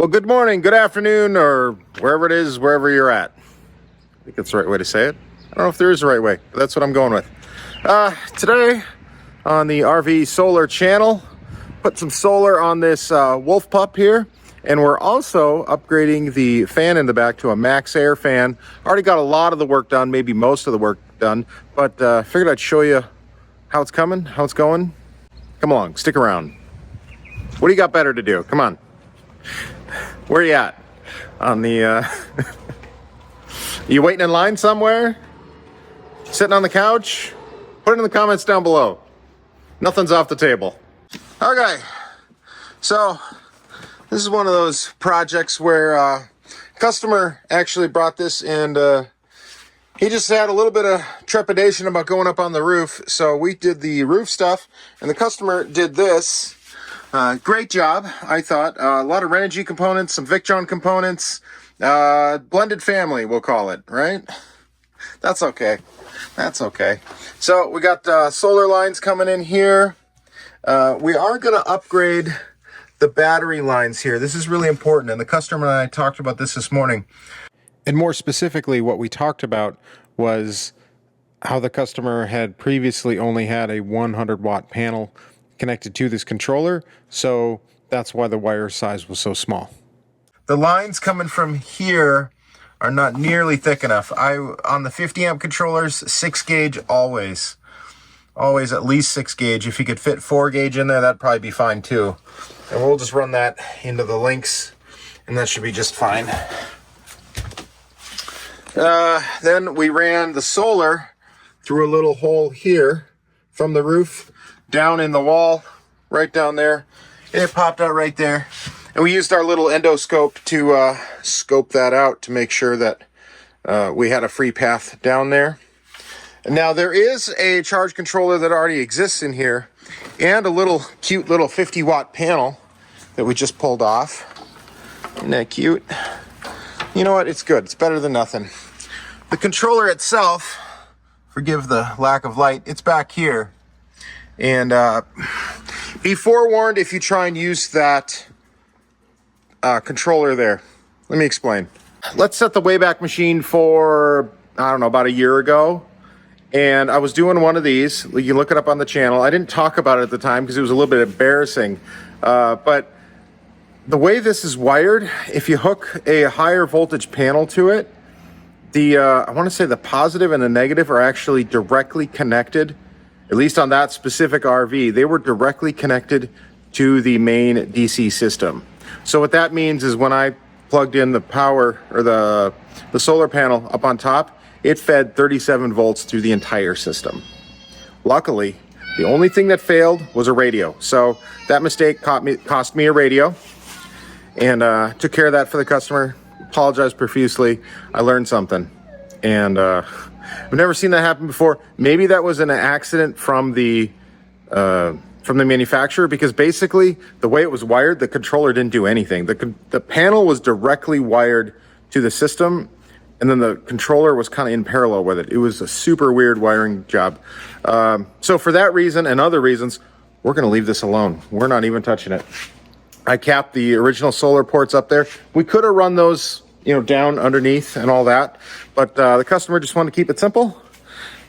Well, good morning, good afternoon, or wherever it is, wherever you're at. I think that's the right way to say it. I don't know if there is a right way, but that's what I'm going with. Today on the RV Solar channel, put some solar on this Wolf Pup here, and we're also upgrading the fan in the back to a Max Air fan. Already got a lot of the work done, maybe most of the work done, but figured I'd show you how it's coming, how it's going. Come along, stick around. What do you got better to do? Come on. Where are you at? On the, you waiting in line somewhere? Sitting on the couch? Put it in the comments down below. Nothing's off the table. Okay, so this is one of those projects where customer actually brought this, and he just had a little bit of trepidation about going up on the roof. So we did the roof stuff, and the customer did this. Great job, I thought. A lot of Renogy components, some Victron components, blended family, we'll call it, right? That's okay. That's okay. So we got solar lines coming in here. We are going to upgrade the battery lines here. This is really important, and the customer and I talked about this morning. And more specifically, what we talked about was how the customer had previously only had a 100-watt panel connected to this controller, so that's why the wire size was so small. The lines coming from here are not nearly thick enough. On the 50 amp controllers, 6 gauge always at least 6 gauge. If you could fit 4 gauge in there, that'd probably be fine too. And we'll just run that into the links, and that should be just fine. Then we ran the solar through a little hole here from the roof down in the wall, right down there, and it popped out right there. And we used our little endoscope to scope that out to make sure that we had a free path down there. And now there is a charge controller that already exists in here, and a little cute little 50-watt panel that we just pulled off. Isn't that cute? You know what? It's good. It's better than nothing. The controller itself, forgive the lack of light, it's back here. And be forewarned if you try and use that controller there. Let me explain. Let's set the Wayback Machine for, I don't know, about a year ago. And I was doing one of these. You can look it up on the channel. I didn't talk about it at the time because it was a little bit embarrassing. But the way this is wired, if you hook a higher voltage panel to it, I want to say the positive and the negative are actually directly connected. At least on that specific RV, they were directly connected to the main DC system. So what that means is when I plugged in the power, or the solar panel up on top, it fed 37 volts through the entire system. Luckily, the only thing that failed was a radio. So that mistake cost me a radio, and took care of that for the customer. Apologized profusely. I learned something, and I've never seen that happen before. Maybe that was an accident from the manufacturer, because basically the way it was wired, the controller didn't do anything. The panel was directly wired to the system, and then the controller was kind of in parallel with it. It was a super weird wiring job. So for that reason and other reasons, we're going to leave this alone. We're not even touching it. I capped the original solar ports up there. We could have run those, down underneath and all that, but the customer just wanted to keep it simple.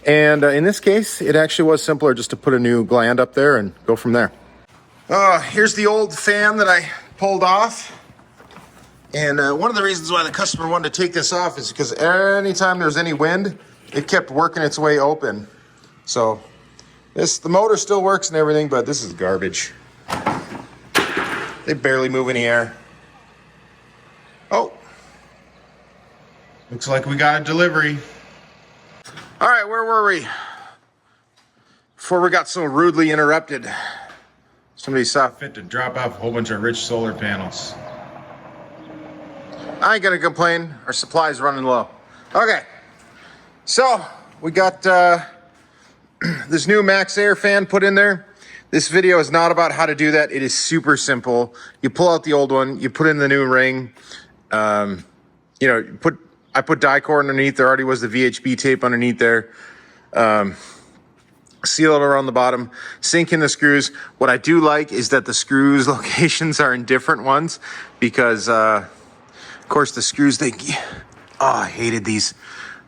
And in this case, it actually was simpler just to put a new gland up there and go from there. Here's the old fan that I pulled off. And one of the reasons why the customer wanted to take this off is because anytime there was any wind, it kept working its way open. So the motor still works and everything, but this is garbage. They barely move any air. Oh, looks like we got a delivery. All right, where were we? Before we got so rudely interrupted, somebody saw fit to drop off a whole bunch of rich solar panels. I ain't gonna complain. Our supply's running low. Okay, so we got this new Max Air fan put in there. This video is not about how to do that. It is super simple. You pull out the old one, you put in the new ring. I put Dicor underneath. There already was the VHB tape underneath there. seal it around the bottom, sink in the screws. What I do like is that the screws locations are in different ones because, of course, the screws, I hated these.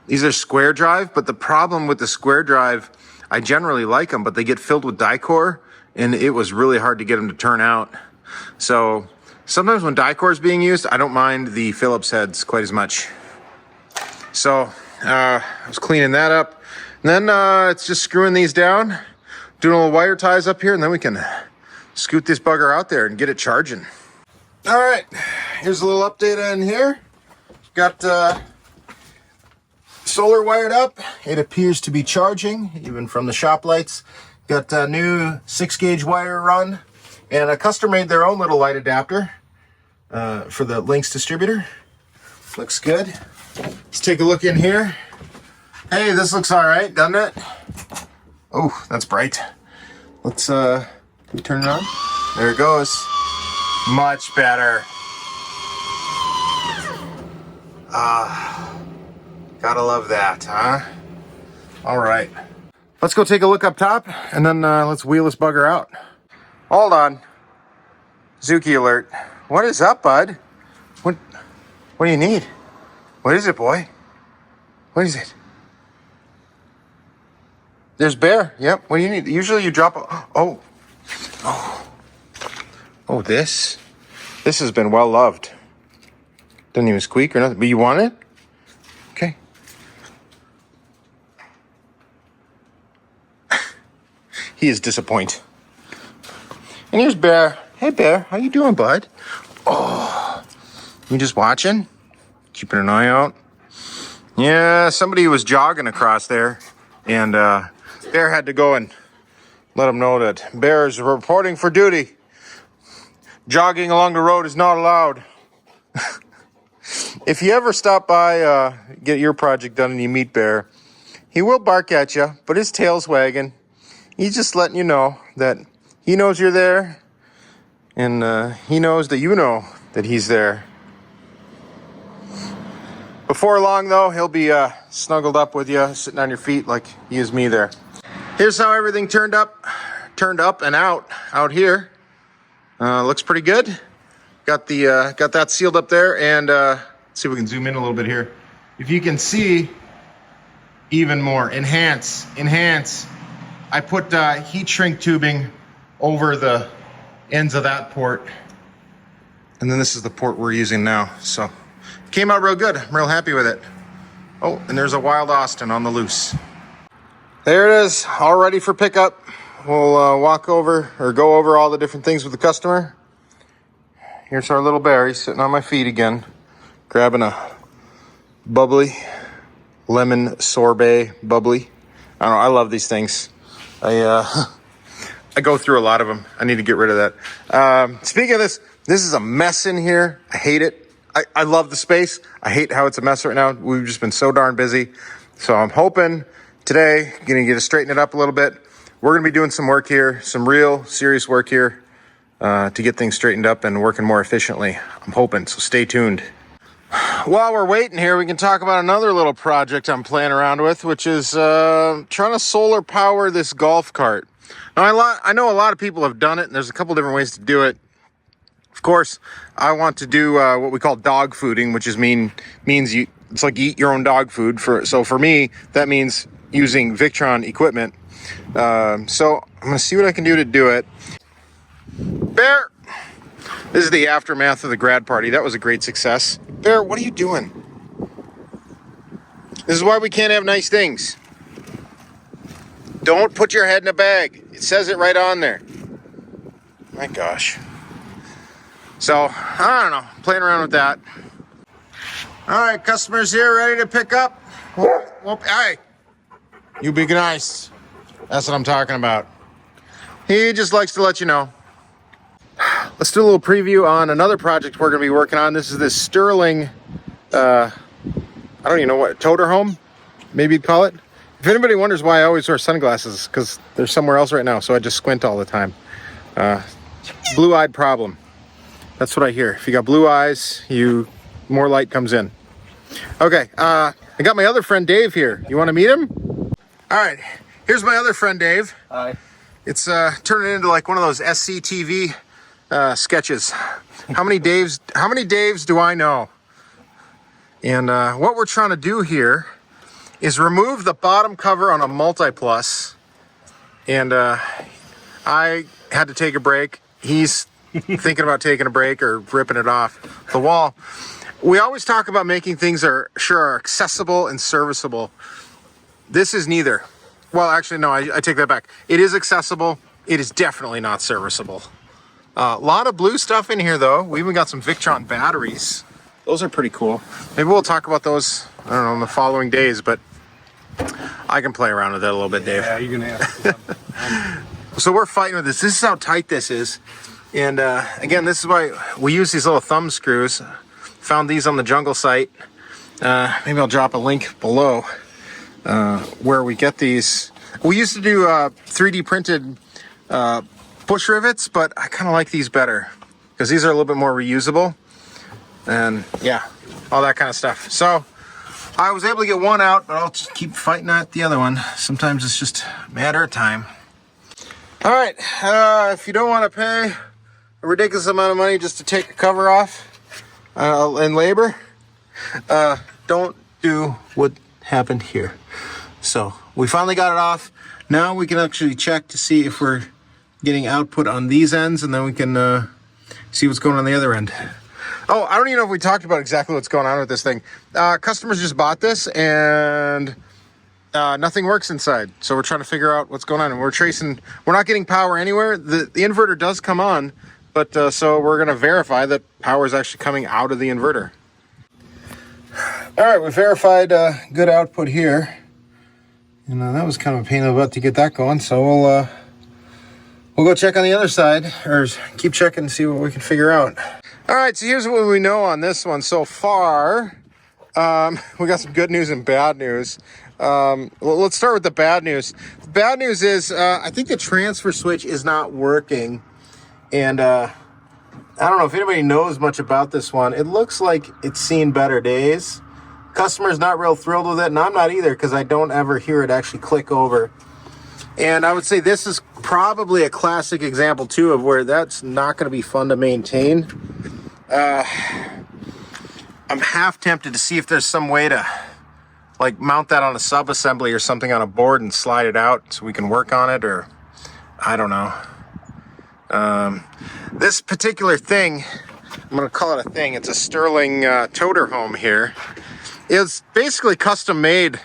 These are square drive, but the problem with the square drive, I generally like them, but they get filled with die-core, and it was really hard to get them to turn out. So sometimes when die-core is being used, I don't mind the Phillips heads quite as much. So I was cleaning that up. And then it's just screwing these down, doing a little wire ties up here, and then we can scoot this bugger out there and get it charging. All right, here's a little update in here. Got solar wired up. It appears to be charging, even from the shop lights. Got a new 6-gauge wire run, and a customer made their own little light adapter for the Lynx distributor. Looks good. Let's take a look in here. Hey, this looks all right, doesn't it? Oh, that's bright. Let's, can we turn it on? There it goes. Much better. Gotta love that, huh? All right. Let's go take a look up top, and then let's wheel this bugger out. Hold on. Zuki alert. What is up, bud? What do you need? What is it, boy? What is it? There's Bear. Yep. What do you need? Usually you drop Oh, this has been well loved. Doesn't even squeak or nothing. But you want it? Okay. He is disappointed. And here's Bear. Hey, Bear. How you doing, bud? Oh, you just watching? Keeping an eye out? Yeah, somebody was jogging across there, and Bear had to go and let him know that Bear is reporting for duty. Jogging along the road is not allowed. If you ever stop by, get your project done and you meet Bear, he will bark at you, but his tail's wagging. He's just letting you know that he knows you're there, and he knows that you know that he's there. Before long, though, he'll be snuggled up with you, sitting on your feet like he is me there. Here's how everything turned up and out here. Looks pretty good. Got that sealed up there, and let's see if we can zoom in a little bit here. If you can see even more, enhance. I put heat shrink tubing over the ends of that port, and then this is the port we're using now. So came out real good. I'm real happy with it. Oh, and there's a Wild Austin on the loose. There it is, all ready for pickup. We'll go over all the different things with the customer. Here's our little Bear. He's sitting on my feet again, grabbing a bubbly, lemon sorbet bubbly. I don't know, I love these things. I go through a lot of them. I need to get rid of that. Speaking of this is a mess in here. I hate it. I love the space. I hate how it's a mess right now. We've just been so darn busy. So I'm hoping today, gonna get to straighten it up a little bit. We're gonna be doing some work here, some real serious work here to get things straightened up and working more efficiently. I'm hoping, so stay tuned. While we're waiting here, we can talk about another little project I'm playing around with, which is trying to solar power this golf cart. Now, I know a lot of people have done it, and there's a couple different ways to do it. Of course, I want to do what we call dog fooding, which means it's like eat your own dog food. So for me, that means using Victron equipment. So I'm going to see what I can do to do it. Bear! This is the aftermath of the grad party. That was a great success. Bear, what are you doing? This is why we can't have nice things. Don't put your head in a bag. It says it right on there. My gosh. So, I don't know. Playing around with that. All right, customers here ready to pick up. Whoop. Hey, you be nice. That's what I'm talking about. He just likes to let you know. Let's do a little preview on another project we're going to be working on. This is this Sterling, I don't even know what, toter home, maybe you'd call it. If anybody wonders why I always wear sunglasses, because they're somewhere else right now, so I just squint all the time. Blue-eyed problem. That's what I hear. If you got blue eyes, more light comes in. Okay, I got my other friend Dave here. You want to meet him? All right, Here's my other friend, Dave. Hi. It's turning into like one of those SCTV sketches. How many Daves do I know? And what we're trying to do here is remove the bottom cover on a Multi-Plus. And I had to take a break. He's thinking about taking a break or ripping it off the wall. We always talk about making things that are accessible and serviceable. This is neither. Well, actually, no, I take that back. It is accessible. It is definitely not serviceable. A lot of blue stuff in here, though. We even got some Victron batteries. Those are pretty cool. Maybe we'll talk about those, I don't know, in the following days, but I can play around with that a little bit, Dave. Yeah, you're going to have to. So we're fighting with this. This is how tight this is. And again, this is why we use these little thumb screws. Found these on the Jungle site. Maybe I'll drop a link below where we get these. We used to do 3D printed bush rivets, but I kind of like these better because these are a little bit more reusable. And yeah, all that kind of stuff. So I was able to get one out, but I'll just keep fighting at the other one. Sometimes it's just a matter of time. All right, if you don't want to pay a ridiculous amount of money just to take a cover off and labor, don't do what happened here. So we finally got it off. Now we can actually check to see if we're getting output on these ends, and then we can see what's going on the other end. Oh, I don't even know if we talked about exactly what's going on with this thing. Customers just bought this and nothing works inside. So we're trying to figure out what's going on, and we're not getting power anywhere. The inverter does come on, but so we're going to verify that power is actually coming out of the inverter. All right, we verified good output here. And that was kind of a pain in the butt to get that going. So we'll go check on the other side, or keep checking and see what we can figure out. All right, so here's what we know on this one so far. We got some good news and bad news. Let's start with the bad news. The bad news is I think the transfer switch is not working. And I don't know if anybody knows much about this one. It looks like it's seen better days. Customer's not real thrilled with it, and I'm not either, because I don't ever hear it actually click over. And I would say this is probably a classic example, too, of where that's not going to be fun to maintain. I'm half tempted to see if there's some way to like mount that on a sub-assembly or something on a board and slide it out so we can work on it, or I don't know. This particular thing, I'm going to call it a thing. It's a Sterling toter home here. It's basically custom made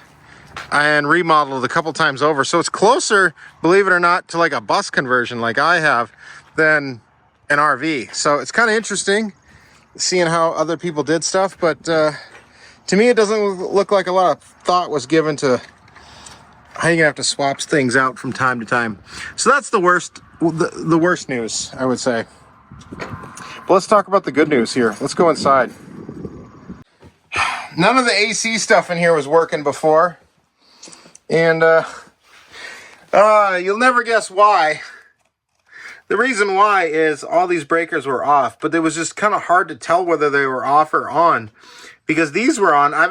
and remodeled a couple times over. So it's closer, believe it or not, to like a bus conversion like I have than an RV. So it's kind of interesting seeing how other people did stuff. But to me, it doesn't look like a lot of thought was given to how you're going to have to swap things out from time to time. So that's the worst news, I would say. But let's talk about the good news here. Let's go inside. None of the AC stuff in here was working before. And you'll never guess why. The reason why is all these breakers were off, but it was just kind of hard to tell whether they were off or on, because these were on. I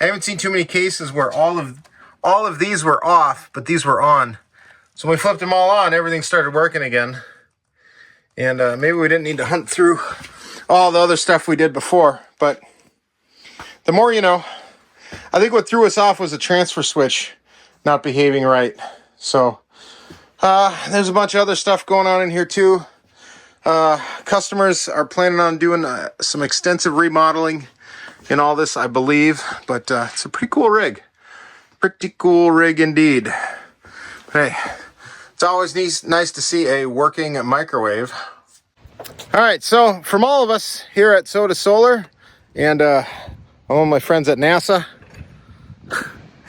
haven't seen too many cases where all of these were off, but these were on. So when we flipped them all on, everything started working again. And maybe we didn't need to hunt through all the other stuff we did before, but the more you know. I think what threw us off was the transfer switch not behaving right. So there's a bunch of other stuff going on in here too. Customers are planning on doing some extensive remodeling in all this, I believe. But it's a pretty cool rig. Pretty cool rig indeed. But hey, it's always nice to see a working microwave. All right, so from all of us here at Soda Solar and all of my friends at NASA,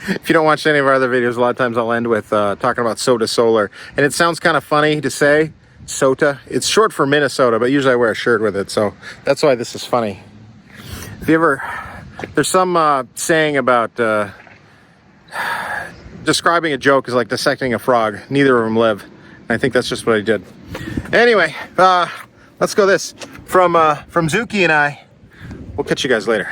if you don't watch any of our other videos, a lot of times I'll end with talking about Soda Solar. And it sounds kind of funny to say, SOTA. It's short for Minnesota, but usually I wear a shirt with it, so that's why this is funny. If you ever, there's some saying about describing a joke is like dissecting a frog. Neither of them live. And I think that's just what I did. Anyway, let's go this. From Zuki and I, we'll catch you guys later.